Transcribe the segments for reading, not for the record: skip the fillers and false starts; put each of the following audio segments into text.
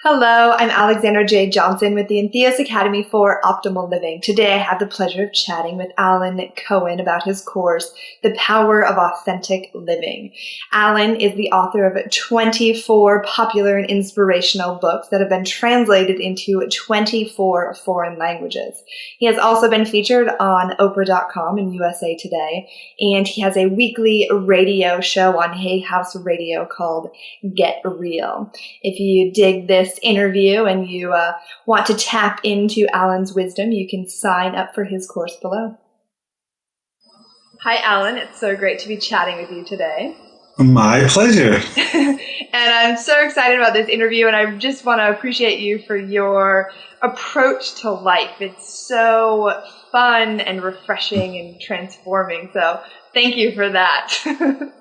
Hello, I'm Alexandra J. Johnson with the Entheos Academy for Optimal Living. Today I have the pleasure of chatting with Alan Cohen about his course, The Power of Authentic Living. Alan is the author of 24 popular and inspirational books that have been translated into 24 foreign languages. He has also been featured on Oprah.com and USA Today, and he has a weekly radio show on Hay House Radio called Get Real. If you dig this interview and you want to tap into Alan's wisdom, you can sign up for his course below. Hi, Alan. It's so great to be chatting with you today. My pleasure. And I'm so excited about this interview, and I just want to appreciate you for your approach to life. It's so fun and refreshing and transforming. So thank you for that.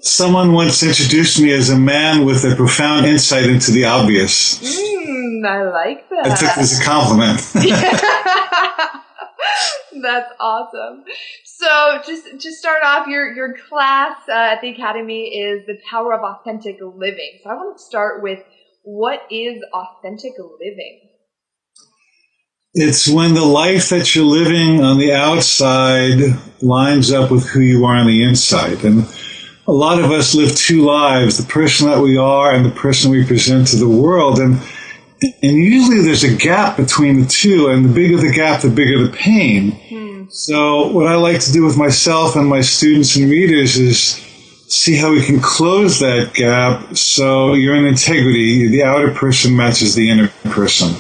Someone once introduced me as a man with a profound insight into the obvious. I like that. I took it as a compliment. That's awesome. So just to start off, your class at the Academy is The Power of Authentic Living. So I want to start with, what is authentic living? It's when the life that you're living on the outside lines up with who you are on the inside. And a lot of us live two lives, the person that we are and the person we present to the world. And usually there's a gap between the two, and the bigger the gap, the bigger the pain. So what I like to do with myself and my students and readers is see how we can close that gap so you're in integrity. The outer person matches the inner person.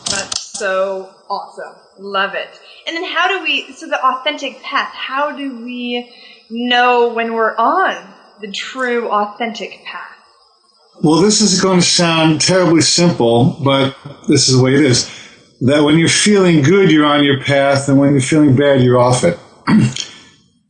That's so awesome. Love it. And then so the authentic path, how do we know when we're on the true authentic path? Well, this is going to sound terribly simple, but this is the way it is. That when you're feeling good, you're on your path, and when you're feeling bad, you're off it.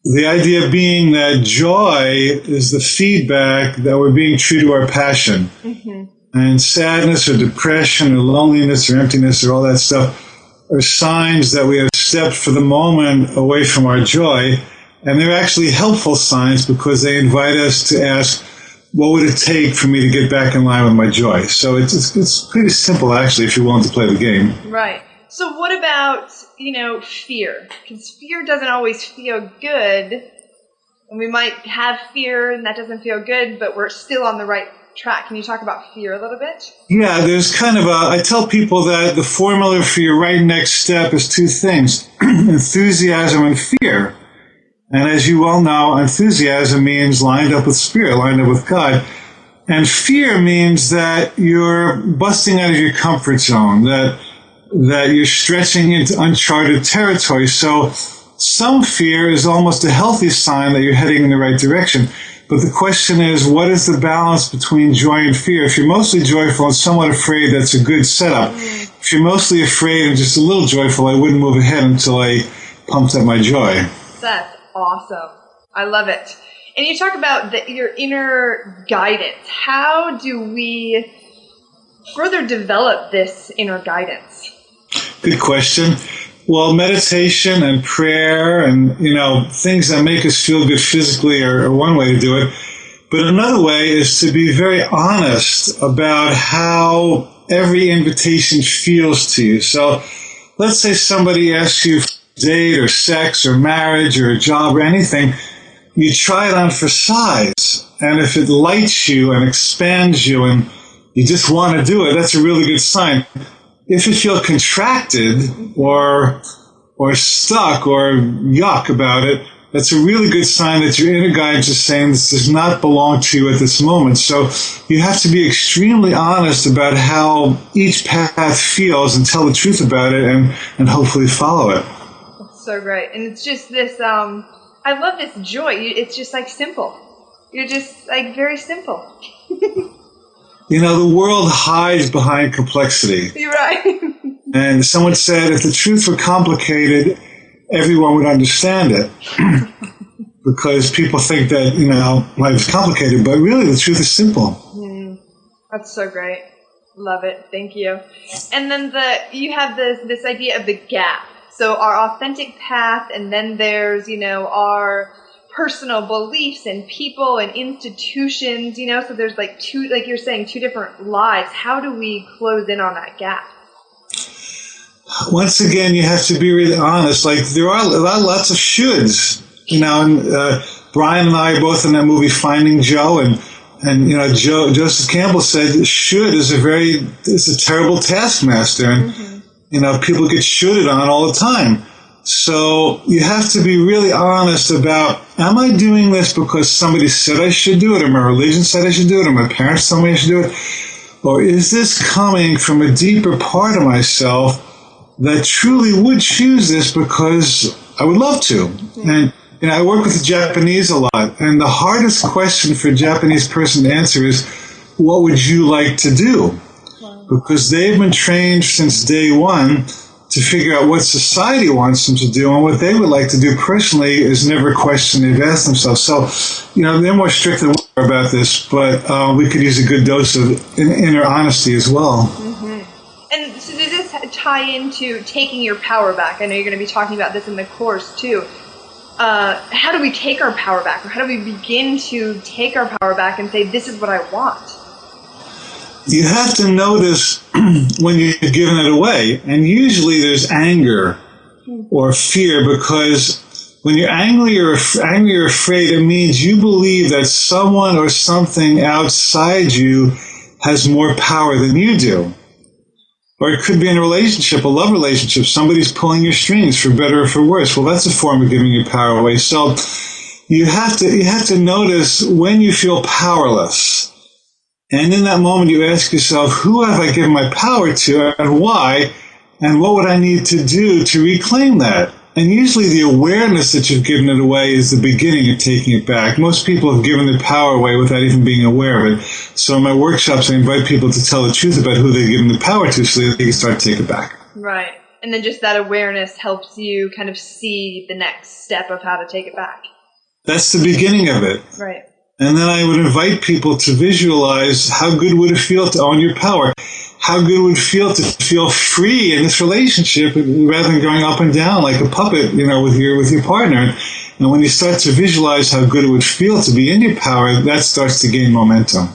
The idea being that joy is the feedback that we're being true to our passion. Mm-hmm. And sadness or depression or loneliness or emptiness or all that stuff are signs that we have stepped for the moment away from our joy. And they're actually helpful signs because they invite us to ask, what would it take for me to get back in line with my joy? So it's pretty simple, actually, if you're willing to play the game. Right. So what about, fear? Because fear doesn't always feel good. And we might have fear and that doesn't feel good, but we're still on the right track. Can you talk about fear a little bit? Yeah, there's I tell people that the formula for your right next step is two things, enthusiasm and fear. And as you well know, enthusiasm means lined up with spirit, lined up with God. And fear means that you're busting out of your comfort zone, that you're stretching into uncharted territory. So some fear is almost a healthy sign that you're heading in the right direction. But the question is, what is the balance between joy and fear? If you're mostly joyful and somewhat afraid, that's a good setup. If you're mostly afraid and just a little joyful, I wouldn't move ahead until I pumped up my joy. That's awesome. I love it. And you talk about your inner guidance. How do we further develop this inner guidance? Good question. Well, meditation and prayer and, things that make us feel good physically are one way to do it. But another way is to be very honest about how every invitation feels to you. So let's say somebody asks you for a date or sex or marriage or a job or anything. You try it on for size. And if it lights you and expands you and you just want to do it, that's a really good sign. If you feel contracted or stuck or yuck about it, that's a really good sign that your inner guidance is saying this does not belong to you at this moment. So you have to be extremely honest about how each path feels and tell the truth about it and hopefully follow it. That's so great. And it's just this, I love this joy. It's just simple. You're just very simple. The world hides behind complexity. You're right. And someone said, if the truth were complicated, everyone would understand it. Because people think that, life is complicated, but really the truth is simple. That's so great. Love it. Thank you. And then you have this idea of the gap. So our authentic path, and then there's, our personal beliefs and people and institutions, so there's like two, like you're saying, two different lives. How do we close in on that gap? Once again, you have to be really honest. Like, there are lots of shoulds, and Brian and I are both in that movie Finding Joe, and Joseph Campbell said should is a terrible taskmaster, and people get shoulded on all the time. So you have to be really honest about, am I doing this because somebody said I should do it, or my religion said I should do it, or my parents told me I should do it? Or is this coming from a deeper part of myself that truly would choose this because I would love to? And I work with the Japanese a lot, and the hardest question for a Japanese person to answer is, what would you like to do? Because they've been trained since day one to figure out what society wants them to do, and what they would like to do personally is never a question they've asked themselves. So, they're more strict than we are about this, but we could use a good dose of inner honesty as well. And so does this tie into taking your power back? I know you're going to be talking about this in the course too. How do we take our power back? Or how do we begin to take our power back and say, this is what I want? You have to notice when you're giving it away. And usually there's anger or fear, because when you're angry or afraid, it means you believe that someone or something outside you has more power than you do. Or it could be in a relationship, a love relationship. Somebody's pulling your strings, for better or for worse. Well, that's a form of giving your power away. So you have to notice when you feel powerless. And in that moment, you ask yourself, who have I given my power to, and why? And what would I need to do to reclaim that? And usually the awareness that you've given it away is the beginning of taking it back. Most people have given their power away without even being aware of it. So in my workshops, I invite people to tell the truth about who they've given the power to, so that they can start to take it back. Right. And then just that awareness helps you kind of see the next step of how to take it back. That's the beginning of it. Right. And then I would invite people to visualize, how good would it feel to own your power? How good would it feel to feel free in this relationship rather than going up and down like a puppet, with your partner? And when you start to visualize how good it would feel to be in your power, that starts to gain momentum.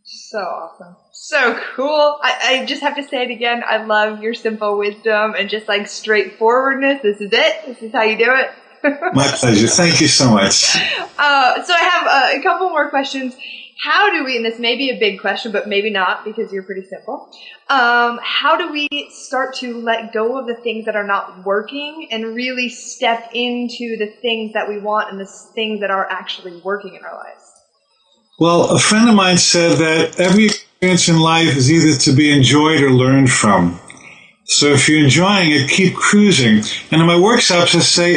So awesome. So cool. I just have to say it again. I love your simple wisdom and just like straightforwardness. This is it. This is how you do it. My pleasure. Thank you so much. So I have a couple more questions. How do we, and this may be a big question, but maybe not because you're pretty simple. How do we start to let go of the things that are not working and really step into the things that we want and the things that are actually working in our lives? Well, a friend of mine said that every experience in life is either to be enjoyed or learned from. So if you're enjoying it, keep cruising. And in my workshops, I say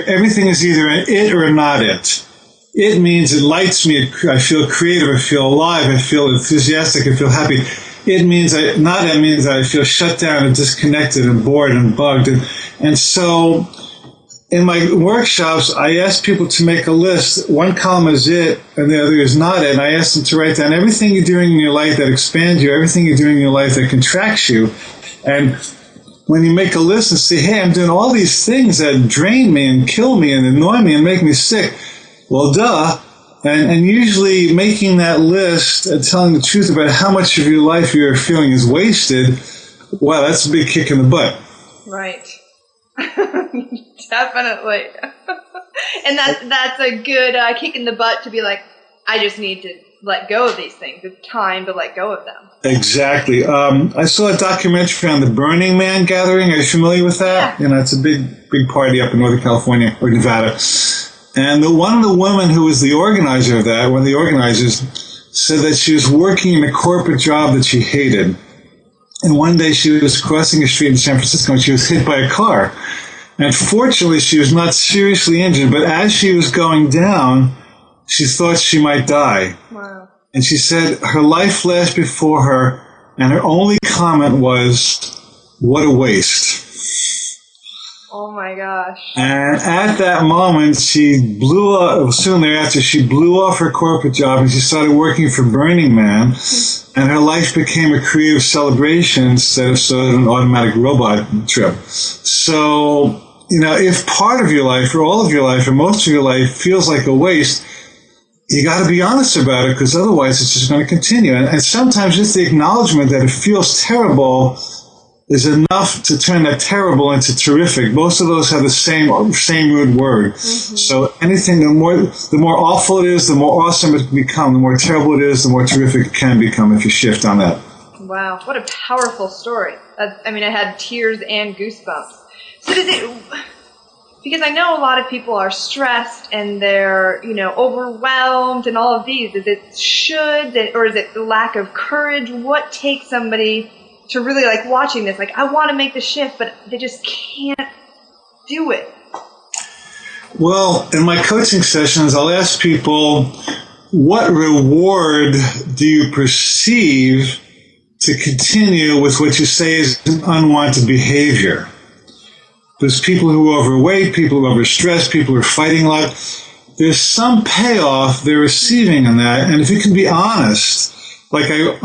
everything is either an it or a not it. It means it lights me. I feel creative. I feel alive. I feel enthusiastic. I feel happy. It means not it means I feel shut down and disconnected and bored and bugged. And so in my workshops, I ask people to make a list. One column is it, and the other is not it. And I ask them to write down everything you're doing in your life that expands you, everything you're doing in your life that contracts you. And when you make a list and say, hey, I'm doing all these things that drain me and kill me and annoy me and make me sick, well, duh. And usually making that list and telling the truth about how much of your life you're feeling is wasted, wow, that's a big kick in the butt. Right. Definitely. And that's a good kick in the butt to be like, I just need to let go of these things. It's time to let go of them. Exactly. I saw a documentary on the Burning Man gathering. Are you familiar with that? Yeah. It's a big party up in Northern California or Nevada. And one of the women who was the organizer of that, one of the organizers, said that she was working in a corporate job that she hated. And one day she was crossing a street in San Francisco and she was hit by a car. And fortunately, she was not seriously injured, but as she was going down, she thought she might die. Wow. And she said her life flashed before her, and her only comment was, what a waste. Oh my gosh. And at that moment, soon thereafter, she blew off her corporate job and she started working for Burning Man. And her life became a creative celebration instead of sort of an automatic robot trip. So, if part of your life or all of your life or most of your life feels like a waste, you got to be honest about it, because otherwise it's just going to continue. And sometimes just the acknowledgement that it feels terrible is enough to turn that terrible into terrific. Most of those have the same root word. Mm-hmm. So anything, the more awful it is, the more awesome it can become. The more terrible it is, the more terrific it can become if you shift on that. Wow, what a powerful story. I had tears and goosebumps. So because I know a lot of people are stressed and they're, overwhelmed and all of these. Is it or is it the lack of courage? What takes somebody to really watching this? I want to make the shift, but they just can't do it. Well, in my coaching sessions, I'll ask people, what reward do you perceive to continue with what you say is an unwanted behavior? There's people who are overweight, people who are overstressed, people who are fighting a lot. There's some payoff they're receiving in that. And if you can be honest, I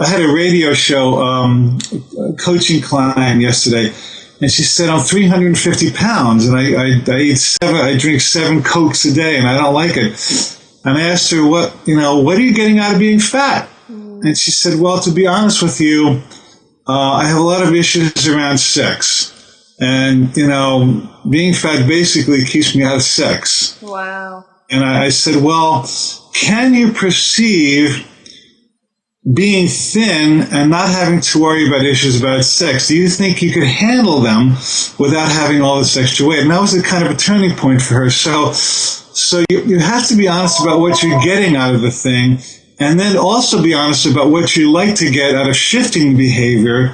had a radio show, a coaching client yesterday, and she said, I'm 350 pounds, and I drink 7 Cokes a day, and I don't like it. And I asked her, what are you getting out of being fat? And she said, well, to be honest with you, I have a lot of issues around sex. And, being fat basically keeps me out of sex. Wow. And I said, well, can you perceive being thin and not having to worry about issues about sex? Do you think you could handle them without having all this extra weight? And that was a kind of a turning point for her. So you have to be honest about what you're getting out of the thing, and then also be honest about what you like to get out of shifting behavior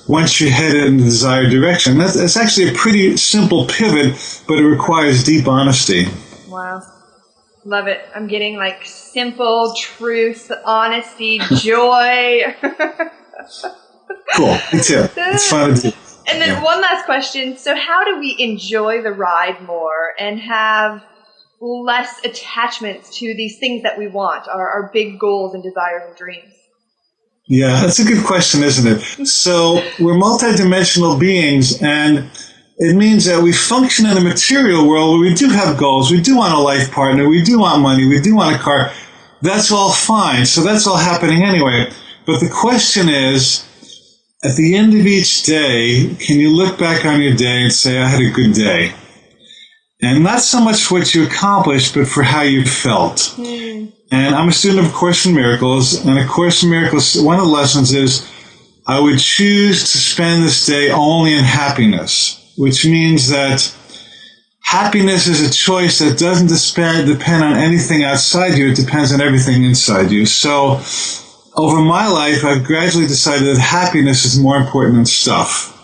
once you're headed in the desired direction. That's actually a pretty simple pivot, but it requires deep honesty. Wow. Love it. I'm getting simple truth, honesty, joy. Cool. Me too. It's fun to do. And then one last question. So how do we enjoy the ride more and have less attachments to these things that we want, our big goals and desires and dreams? Yeah, that's a good question, isn't it? So we're multidimensional beings, and it means that we function in the material world where we do have goals. We do want a life partner. We do want money. We do want a car. That's all fine. So that's all happening anyway. But the question is, at the end of each day, can you look back on your day and say, I had a good day? And not so much for what you accomplished, but for how you felt. And I'm a student of A Course in Miracles, and A Course in Miracles, one of the lessons is, I would choose to spend this day only in happiness, which means that happiness is a choice that doesn't depend on anything outside you. It depends on everything inside you. So over my life, I've gradually decided that happiness is more important than stuff.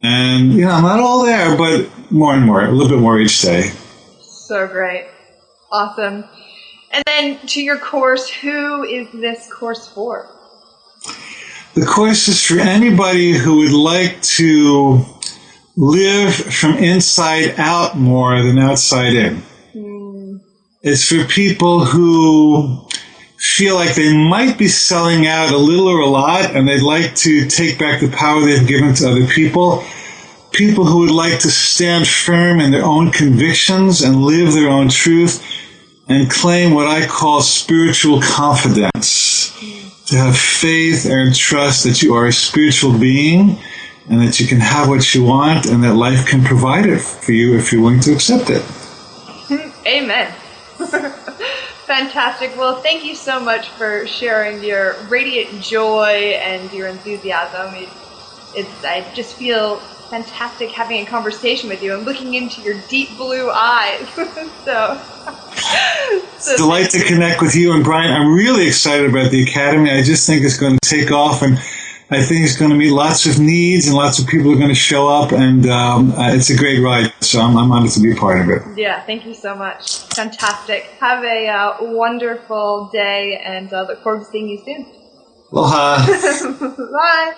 And, I'm not all there, but more and more, a little bit more each day. So great. Awesome. And then to your course, who is this course for? The course is for anybody who would like to live from inside out more than outside in. It's for people who feel like they might be selling out a little or a lot, and they'd like to take back the power they've given to other people. People who would like to stand firm in their own convictions and live their own truth and claim what I call spiritual confidence. To have faith and trust that you are a spiritual being and that you can have what you want and that life can provide it for you if you're willing to accept it. Amen. Fantastic. Well, thank you so much for sharing your radiant joy and your enthusiasm. I just feel fantastic having a conversation with you. I'm looking into your deep blue eyes. so it's a delight to connect with you and Brian. I'm really excited about the Academy. I just think it's going to take off, and I think it's going to meet lots of needs and lots of people are going to show up, and it's a great ride. So I'm honored to be a part of it. Yeah, thank you so much. Fantastic. Have a wonderful day, and look forward to seeing you soon. Aloha. Bye.